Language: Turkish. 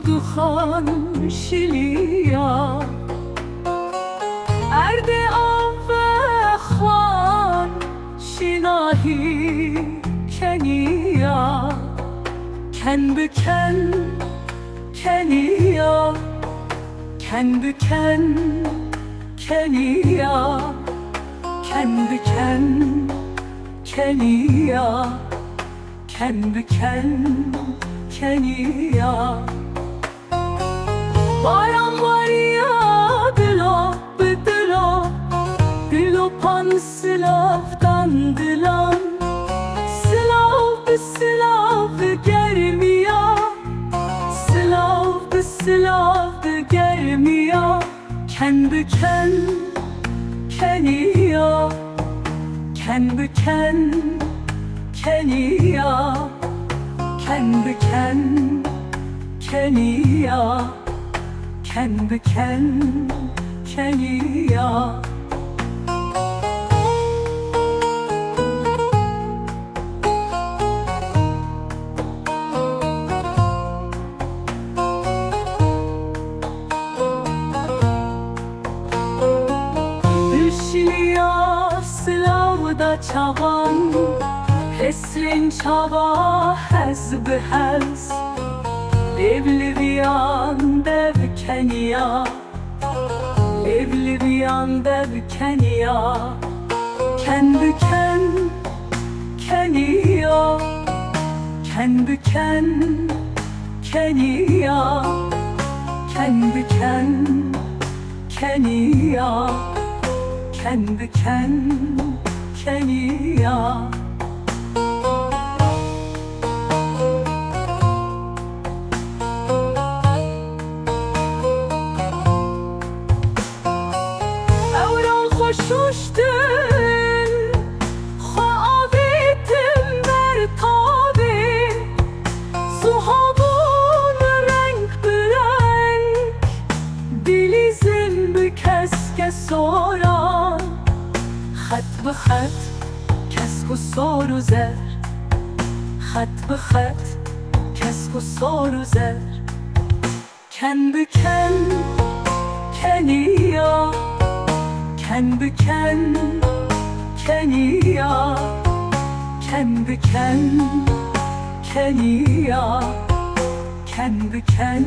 دخان شلیا ارد آب خوان شناهی کنیا کن بکن کنیا کن بکن کنیا کن بکن کنیا کن بکن کنیا باران var ya dilo pan silahdan dilan silah germiya silah germiya ken beken keniya ken beken keniya ken beken keniya ken beken keniya Silavda çavan Hesrin çava hez bihez Evli biyan dev kenya Evli biyan dev kenya Ken büken kenya Ken büken kenya Ken büken kenya ken beken keniya Evran hoşuştun Xavitim mertabi Suhabun renk birenk Dilizim bükeske soran خط به خط کسک و سار و زر خط به خط کسک و سار و زر کن بکن کنیا کن بکن کنیا کن بکن کنیا کن بکن